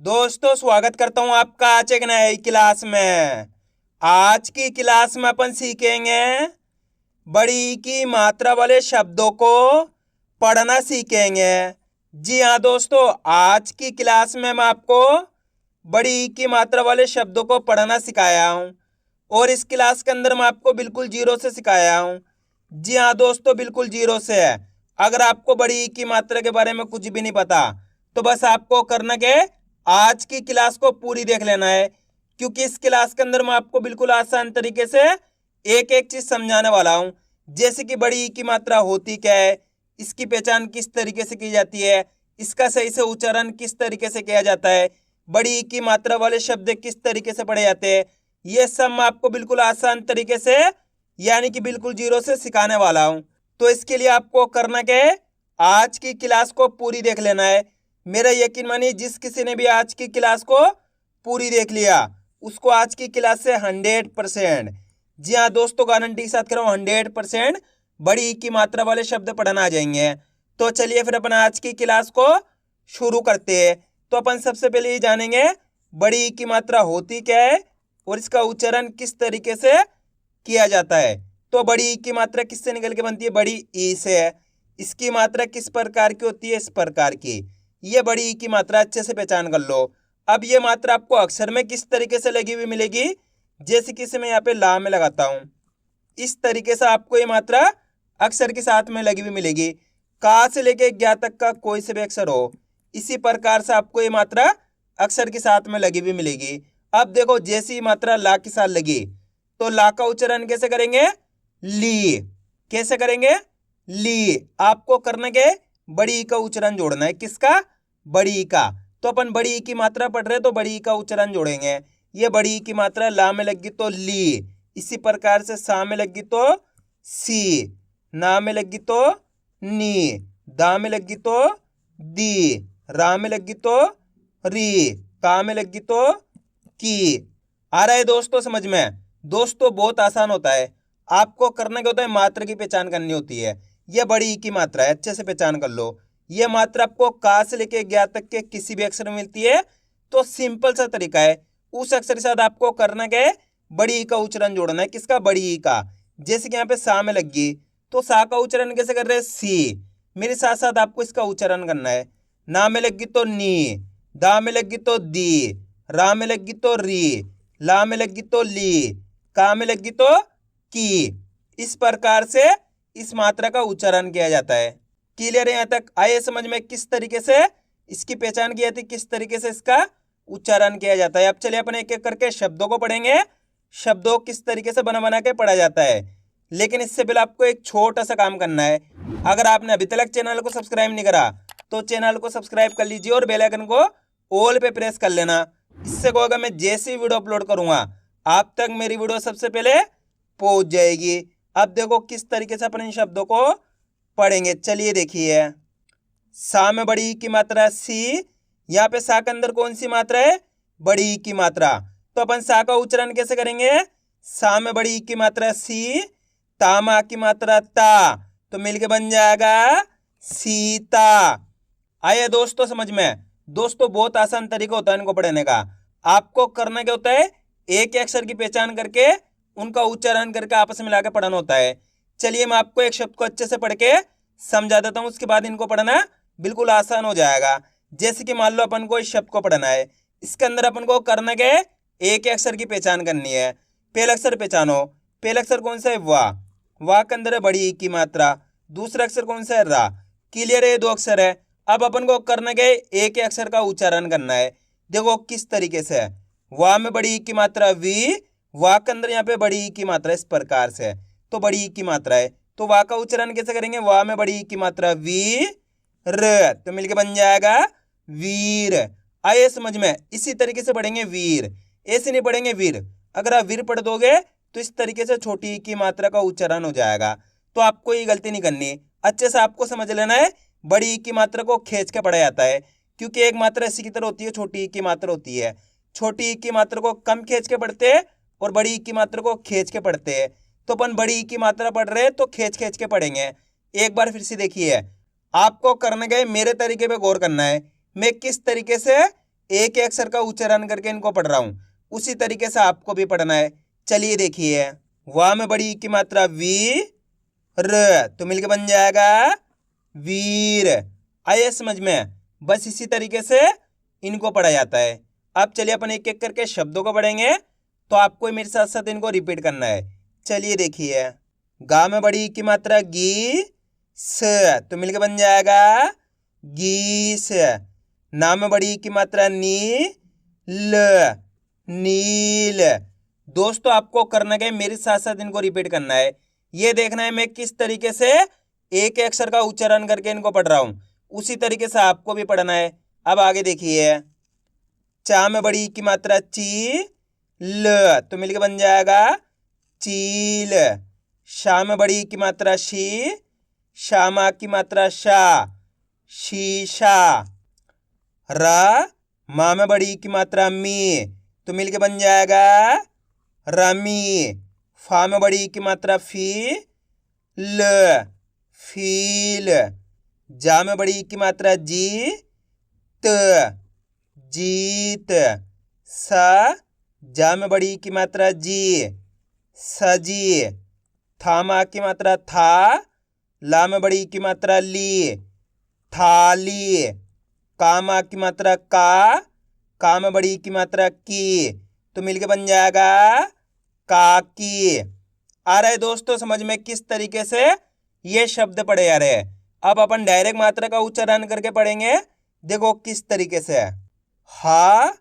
दोस्तों स्वागत करता हूं आपका आज एक नई क्लास में। आज की क्लास में अपन सीखेंगे बड़ी की मात्रा वाले शब्दों को पढ़ना सीखेंगे। जी हाँ दोस्तों, आज की क्लास में मैं आपको बड़ी की मात्रा वाले शब्दों को पढ़ना सिखाया हूँ और इस क्लास के अंदर मैं आपको बिल्कुल जीरो से सिखाया हूँ। जी हाँ दोस्तों, बिल्कुल जीरो से है। अगर आपको बड़ी की मात्रा के बारे में कुछ भी नहीं पता तो बस आपको करना क्या है, आज की क्लास को पूरी देख लेना है, क्योंकि इस क्लास के अंदर मैं आपको बिल्कुल आसान तरीके से एक एक चीज समझाने वाला हूं। जैसे कि बड़ी की मात्रा होती क्या है, इसकी पहचान किस तरीके से की जाती है, इसका सही से उच्चारण किस तरीके से किया जाता है, बड़ी की मात्रा वाले शब्द किस तरीके से पढ़े जाते हैं, ये सब मैं आपको बिल्कुल आसान तरीके से यानी कि बिल्कुल जीरो से सिखाने वाला हूं। तो इसके लिए आपको करना क्या है, आज की क्लास को पूरी देख लेना है। मेरा यकीन मानिए, जिस किसी ने भी आज की क्लास को पूरी देख लिया उसको आज की क्लास से 100%, जी हाँ दोस्तों, गारंटी के साथ कह रहा हूँ 100% बड़ी की मात्रा वाले शब्द पढ़ना आ जाएंगे। तो चलिए फिर अपन आज की क्लास को शुरू करते हैं। तो अपन सबसे पहले ये जानेंगे बड़ी की मात्रा होती क्या है और इसका उच्चारण किस तरीके से किया जाता है। तो बड़ी की मात्रा किससे निकल के बनती है, बड़ी ई से है। इसकी मात्रा किस प्रकार की होती है, इस प्रकार की। ये बड़ी ई की मात्रा अच्छे से पहचान कर लो। अब ये मात्रा आपको अक्षर में किस तरीके से लगी हुई मिलेगी, जैसे कि मैं यहाँ पे ला में लगाता हूं, इस तरीके से आपको ये मात्रा अक्षर के साथ में लगी हुई मिलेगी। का से लेके ज्ञा तक का कोई से भी अक्षर हो, इसी प्रकार से आपको ये मात्रा अक्षर के साथ में लगी हुई मिलेगी। अब देखो, जैसी मात्रा ला के साथ लगी तो ला का उच्चारण कैसे करेंगे, ली। कैसे करेंगे, ली। आपको करना क्या है, बड़ी का उच्चारण जोड़ना है। किसका, बड़ी का। तो अपन बड़ी की मात्रा पढ़ रहे तो बड़ी का उच्चारण जोड़ेंगे। ये बड़ी की मात्रा ला में लगी तो ली, इसी प्रकार से सा में लगी तो सी, ना में लगी तो नी, दा में लगी तो दी, रा में लगी तो री, का में लगी तो की। आ रहा है दोस्तों समझ में। दोस्तों बहुत आसान होता है। आपको करना क्या होता है, मात्रा की पहचान करनी होती है। यह बड़ी की मात्रा है, अच्छे से पहचान कर लो। यह मात्रा आपको का से लेके ज्ञा तक के किसी भी अक्षर में मिलती है। तो सिंपल सा तरीका है, उस अक्षर के साथ आपको करना क्या है, बड़ी ई का उच्चारण जोड़ना है। किसका, बड़ी ई का। जैसे कि यहाँ पे सा में लगी तो सा का उच्चारण कैसे कर रहे हैं, सी। मेरे साथ साथ आपको इसका उच्चारण करना है। ना में लगी तो नी, दा में लगी तो दी, रा में लगी तो री, ला में लगी तो ली, का में लगी तो की। इस प्रकार से इस मात्रा का उच्चारण किया जाता है। क्लियर है यहाँ तक, आइए समझ में किस तरीके से इसकी पहचान की जाती है, किस तरीके से इसका उच्चारण किया जाता है। अब चलिए अपन एक एक करके शब्दों को पढ़ेंगे, शब्दों किस तरीके से बना बना के पढ़ा जाता है। लेकिन इससे पहले आपको एक छोटा सा काम करना है। अगर आपने अभी तक चैनल को सब्सक्राइब नहीं करा तो चैनल को सब्सक्राइब कर लीजिए और बेल आइकन को ऑल पे प्रेस कर लेना। इससे क्या होगा, मैं जैसी वीडियो अपलोड करूंगा आप तक मेरी वीडियो सबसे पहले पहुंच जाएगी। अब देखो किस तरीके से अपन इन शब्दों को पढ़ेंगे। चलिए देखिए, सा में बड़ी की मात्रा सी। यहाँ पे सा के अंदर कौन सी मात्रा है, बड़ी की मात्रा। तो अपन सा का उच्चारण कैसे करेंगे, सा में बड़ी की मात्रा सी, तामा की मात्रा ता, तो मिलके बन जाएगा सीता। आइए दोस्तों समझ में। दोस्तों बहुत आसान तरीका होता है इनको पढ़ने का। आपको करना क्या होता है, एक अक्षर की पहचान करके उनका उच्चारण करके आपस में मिलाकर पढ़ना होता है। चलिए मैं आपको एक शब्द को अच्छे से पढ़ के समझा देता हूं, उसके बाद इनको पढ़ना बिल्कुल आसान हो जाएगा। जैसे कि मान लो अपन को इस शब्द को पढ़ना है, इसके अंदर अपन को करना क्या है, एक अक्षर की पहचान करनी है। पहला अक्षर पहचानो। पहला अक्षर कौन सा है, वाह। वाह के अंदर है बड़ी ई की मात्रा। दूसरा अक्षर कौन सा है, रा। क्लियर है, ये दो अक्षर है। अब अपन को करना क्या है, एक ही अक्षर का उच्चारण करना है। देखो किस तरीके से है, वाह में बड़ी ई की मात्रा वी, वाह के अंदर यहाँ पे बड़ी ई की मात्रा इस प्रकार से, तो बड़ी ई की मात्रा है। तो वाह का उच्चारण कैसे करेंगे, वाह में बड़ी ई की मात्रा वी र, तो मिलके बन जाएगा वीर। आइए समझ में, इसी तरीके से पढ़ेंगे वीर। ऐसे नहीं पढ़ेंगे वीर। अगर आप वीर पढ़ दोगे तो इस तरीके से छोटी ई की मात्रा का उच्चारण हो जाएगा। तो आपको ये गलती नहीं करनी, अच्छे से आपको समझ लेना है। बड़ी ई की मात्रा को खींच के पढ़ा जाता है, क्योंकि एक मात्रा इसी की तरह होती है, छोटी ई की मात्रा होती है। छोटी ई की मात्रा को कम खींच के पढ़ते हैं और बड़ी ई की मात्रा को खींच के पढ़ते हैं। तो अपन बड़ी ई की मात्रा पढ़ रहे हैं तो खींच खींच के पढ़ेंगे। एक बार फिर से देखिए, आपको करने गए मेरे तरीके पे गौर करना है। मैं किस तरीके से एक एक अक्षर का उच्चारण करके इनको पढ़ रहा हूं, उसी तरीके से आपको भी पढ़ना है। चलिए देखिए, वाह में बड़ी की मात्रा वी र, तो मिलके बन जाएगा वीर। आइए समझ में, बस इसी तरीके से इनको पढ़ा जाता है। अब चलिए अपन एक एक करके शब्दों को पढ़ेंगे, तो आपको मेरे साथ साथ इनको रिपीट करना है। चलिए देखिए, गा में बड़ी की मात्रा गी स, तो मिलके बन जाएगा गीस। ना में बड़ी की मात्रा नी ल, नील। दोस्तों आपको करना क्या है, मेरे साथ साथ इनको रिपीट करना है। ये देखना है मैं किस तरीके से एक एक अक्षर का उच्चारण करके इनको पढ़ रहा हूं, उसी तरीके से आपको भी पढ़ना है। अब आगे देखिए, चा में बड़ी की मात्रा ची ल, तो मिलके बन जाएगा चील। शा में बड़ी की मात्रा शी, श्यामा की मात्रा शा, शीशा। रा माँ में बड़ी की मात्रा मी, तो मिलके बन जाएगा रमी। फा में बड़ी की मात्रा फी ल, फील। जा में बड़ी की मात्रा जी त, जीत। सा जा में बड़ी की मात्रा जी, सजी। था माँ की मात्रा था, ला में बड़ी की मात्रा ली, थाली। का माँ की मात्रा का में बड़ी की मात्रा की, तो मिलके बन जाएगा काकी। आ रहा है दोस्तों समझ में किस तरीके से ये शब्द पढ़े जा रहे हैं। अब अपन डायरेक्ट मात्रा का उच्चारण करके पढ़ेंगे, देखो किस तरीके से। हा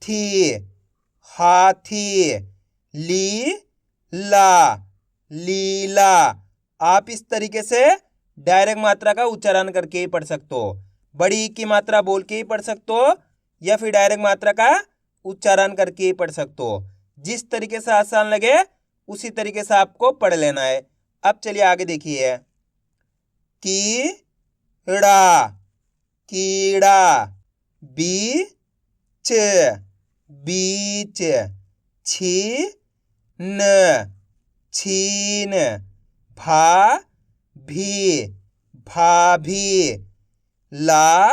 थी, हाथी। ली ला, लीला। आप इस तरीके से डायरेक्ट मात्रा का उच्चारण करके ही पढ़ सकते हो, बड़ी की मात्रा बोल के ही पढ़ सकते हो, या फिर डायरेक्ट मात्रा का उच्चारण करके ही पढ़ सकते हो। जिस तरीके से आसान लगे उसी तरीके से आपको पढ़ लेना है। अब चलिए आगे देखिए, कीड़ा, कीड़ा। बीच, बीच। छीन, छीन। भी, भाभी। ला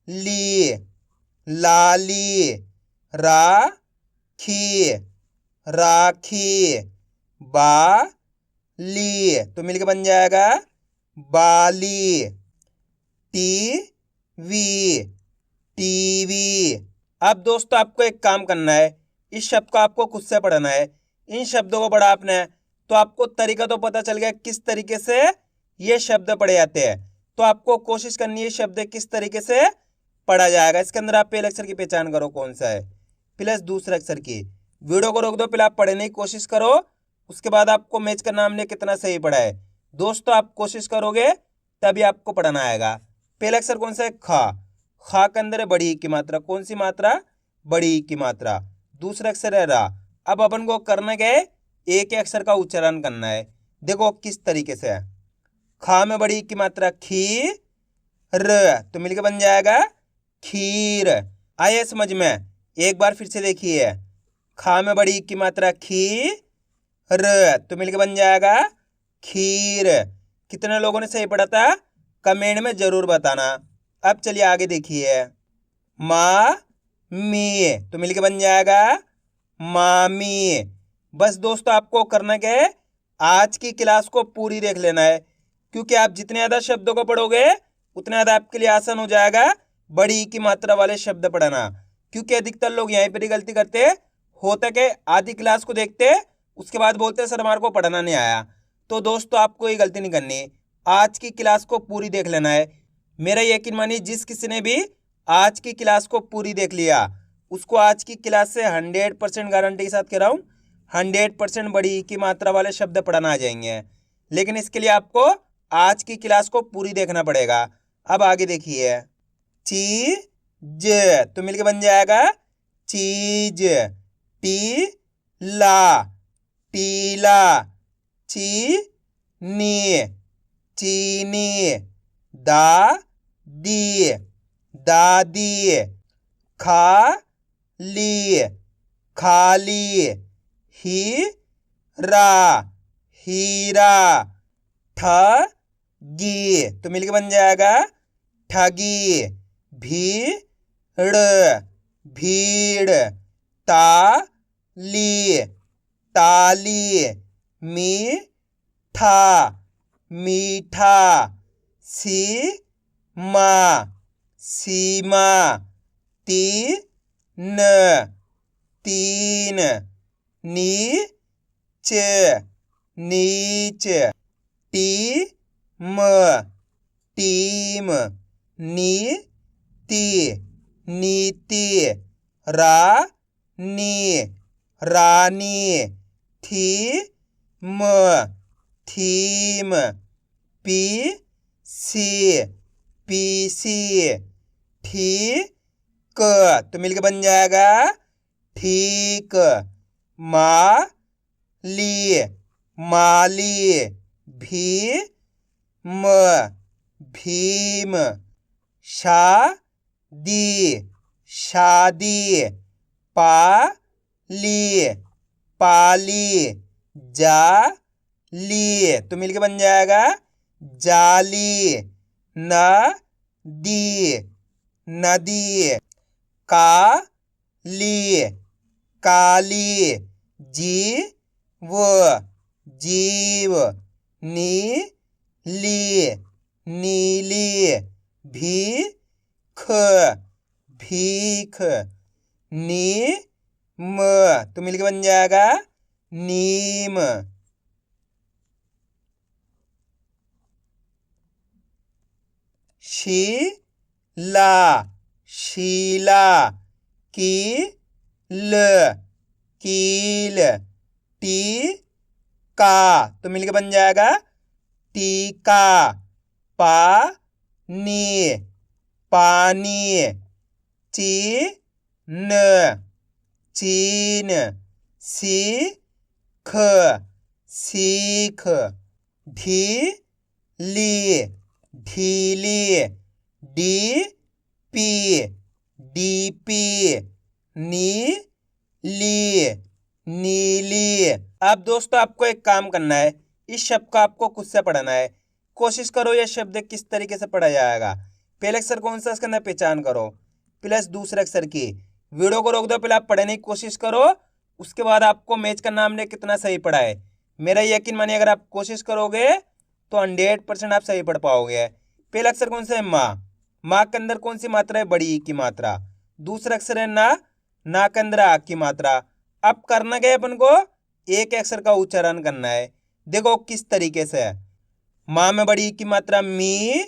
ली, लाली। राखी, राखी। बाली, तो मिलके बन जाएगा बाली। TV, TV. अब दोस्तों आपको एक काम करना है, इस शब्द को आपको खुद से पढ़ना है। इन शब्दों को पढ़ा आपने तो आपको तरीका तो पता चल गया किस तरीके से ये शब्द पढ़े जाते हैं। तो आपको कोशिश करनी है शब्द किस तरीके से पढ़ा जाएगा। इसके अंदर आप पहले अक्षर की पहचान करो कौन सा है, प्लस दूसरे अक्षर की। वीडियो को रोक दो, पहले आप पढ़ने की कोशिश करो, उसके बाद आपको मैच करना हमने कितना सही पढ़ा है। दोस्तों आप कोशिश करोगे तभी आपको पढ़ना आएगा। पहला अक्षर कौन सा है, खा। खा के अंदर है बड़ी की मात्रा, कौन सी मात्रा, बड़ी की मात्रा। दूसरा अक्षर है रा। अब अपन को करना क्या है, एक अक्षर का उच्चारण करना है। देखो किस तरीके से है, खा में बड़ी की मात्रा खी र, तो मिलकर बन जाएगा खीर। आइए समझ में, एक बार फिर से देखिए, खा में बड़ी की मात्रा खी र, तो मिलकर बन जाएगा खीर। कितने लोगों ने सही पढ़ा था कमेंट में जरूर बताना। अब चलिए आगे देखिए, माँ मी, तो मिलकर बन जाएगा मामी। बस दोस्तों आपको करना क्या है, आज की क्लास को पूरी देख लेना है, क्योंकि आप जितने ज़्यादा शब्दों को पढ़ोगे उतना ज़्यादा आपके लिए आसान हो जाएगा बड़ी की मात्रा वाले शब्द पढ़ना। क्योंकि अधिकतर लोग यहीं पर ही गलती करते हैं, होता कि आधी क्लास को देखते उसके बाद बोलते सर हमारे को पढ़ना नहीं आया। तो दोस्तों आपको ये गलती नहीं करनी, आज की क्लास को पूरी देख लेना है। मेरा यकीन मानिए जिस किसी ने भी आज की क्लास को पूरी देख लिया उसको आज की क्लास से 100% गारंटी के साथ कह रहा हूँ 100% बड़ी की मात्रा वाले शब्द पढ़ना आ जाएंगे। लेकिन इसके लिए आपको आज की क्लास को पूरी देखना पड़ेगा। अब आगे देखिए, चीज, तो मिलके बन जाएगा चीज। टीला, टीला। चीनी, चीनी। दादी, दादी। खाली, खाली। हीरा, हीरा। ठगी, तो मिलके बन जाएगा ठगी। भीड़, ड़ भीड़, ताली ताली, मीठा मीठा, सीमा सीमा, तीन तीन, नीचे नीच, टीम टीम, नीति नीति, रानी रानी, थीम थीम, पीसी पीसी, ठीक तो मिलके बन जाएगा ठीक, माली माली, भीम भीम, शादी शादी, पाली पाली, जाली तो मिलके बन जाएगा जाली, नदी नदी, काली काली, जीव जीव, नीली नीली, भीख भीख, नीम तो मिलके बन जाएगा नीम, शीला शीला, कील कील, टीका तो मिलके बन जाएगा टीका, पानी पानी, चीन चीन, सीख सीख, ढीली ढीली, डीपी डीपी, नीली नीली। अब दोस्तों आपको एक काम करना है, इस शब्द को आपको खुद से पढ़ना है। कोशिश करो यह शब्द किस तरीके से पढ़ा जाएगा। पहले अक्षर कौन सा इसके अंदर पहचान करो, प्लस दूसरे अक्षर की। वीडियो को रोक दो, पहले आप पढ़ने की कोशिश करो, उसके बाद आपको मैच करना हमने कितना सही पढ़ा है। मेरा यकीन मानिए अगर आप कोशिश करोगे तो 100% आप सही पढ़ पाओगे। पहला अक्षर कौन सा है? माँ। माँ के अंदर कौन सी मात्रा है? बड़ी ई की मात्रा। दूसरा अक्षर है ना, ना के अंदर आ की मात्रा। अब करना क्या है अपन को? एक अक्षर का उच्चारण करना है। देखो किस तरीके से है। माँ में बड़ी ई की मात्रा मी,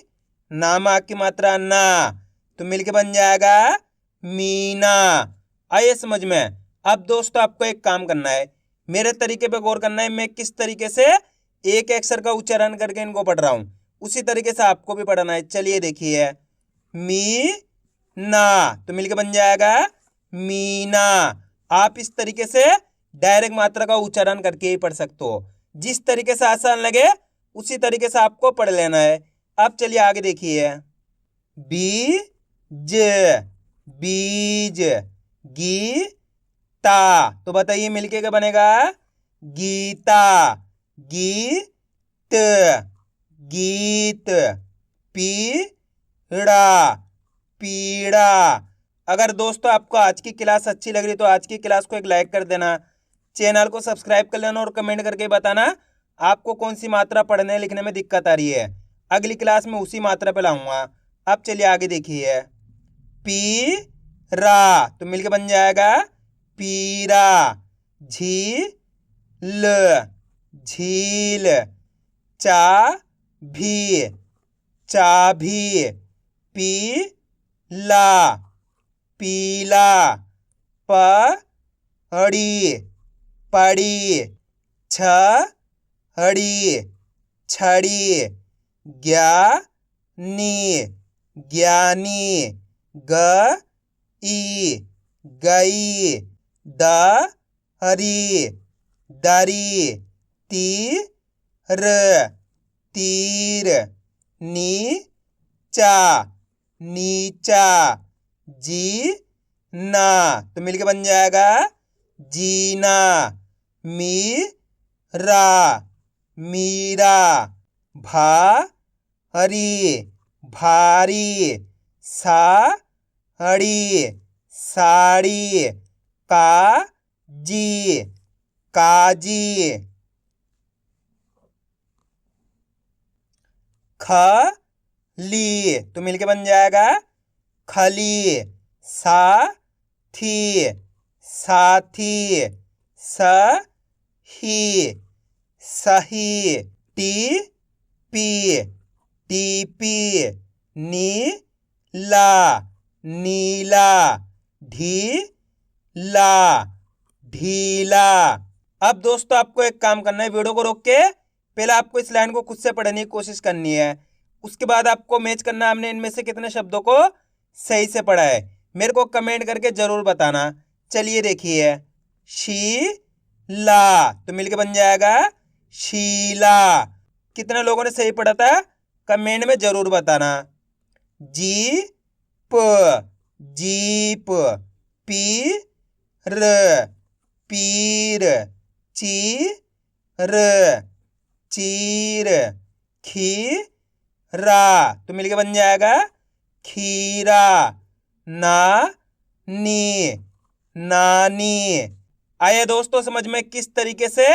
ना में आ की मात्रा ना, तो मिलके बन जाएगा मीना। आइए समझ में। अब दोस्तों आपको एक काम करना है, मेरे तरीके पे गौर करना है। मैं किस तरीके से एक अक्षर का उच्चारण करके इनको पढ़ रहा हूं, उसी तरीके से आपको भी पढ़ना है। चलिए देखिए, मी ना तो मिलके बन जाएगा मीना। आप इस तरीके से डायरेक्ट मात्रा का उच्चारण करके ही पढ़ सकते हो। जिस तरीके से आसान लगे उसी तरीके से आपको पढ़ लेना है। अब चलिए आगे देखिए, बीज बीज, गीता तो बताइए मिलके क्या बनेगा? गीता। गीत गीत, पीड़ा पीड़ा। अगर दोस्तों आपको आज की क्लास अच्छी लग रही तो आज की क्लास को एक लाइक कर देना, चैनल को सब्सक्राइब कर लेना और कमेंट करके बताना आपको कौन सी मात्रा पढ़ने लिखने में दिक्कत आ रही है। अगली क्लास में उसी मात्रा पे लाऊंगा। अब चलिए आगे देखिए, पीरा तो मिलके बन जाएगा पीरा। झील झील, चाभी चाभी, पीला पीला, पड़ी पड़ी, छड़ी छड़ी, ज्ञानी ज्ञानी, गई गई, दरी दरी, तीर तीर, नीचा नीचा, जीना तो मिलके बन जाएगा जीना। मीरा मीरा, भारी भारी, साड़ी हड़ी, साड़ी, काजी, काजी, खली तो मिलके बन जाएगा खली, साथी, साथी, सही, सही, टीपी, टीपी, नीला, नीला, ढीला, ढीला। अब दोस्तों आपको एक काम करना है, वीडियो को रोक के पहले आपको इस लाइन को खुद से पढ़ने की कोशिश करनी है। उसके बाद आपको मैच करना है हमने इनमें से कितने शब्दों को सही से पढ़ा है। मेरे को कमेंट करके जरूर बताना। चलिए देखिए, शीला तो मिलके बन जाएगा शीला। कितने लोगों ने सही पढ़ा था कमेंट में जरूर बताना। जीप, जीप, पीर, पीर, चीर, चीर, खीरा तो मिलके बन जाएगा खीरा। नानी, नानी। आइए दोस्तों समझ में किस तरीके से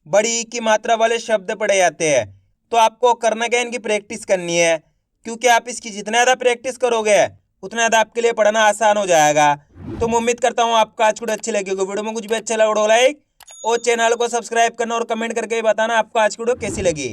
बड़ी की मात्रा वाले शब्द पढ़े जाते हैं। तो आपको करना क्या, इनकी प्रैक्टिस करनी है, क्योंकि आप इसकी जितना ज़्यादा प्रैक्टिस करोगे उतना ज़्यादा आपके लिए पढ़ना आसान हो जाएगा। तो मैं उम्मीद करता हूँ आपको आज वीडियो अच्छी लगी होगी। वीडियो में कुछ भी अच्छा लगा वीडियो लाइक और चैनल को सब्सक्राइब करना और कमेंट करके बताना आपको आज की वीडियो कैसी लगी।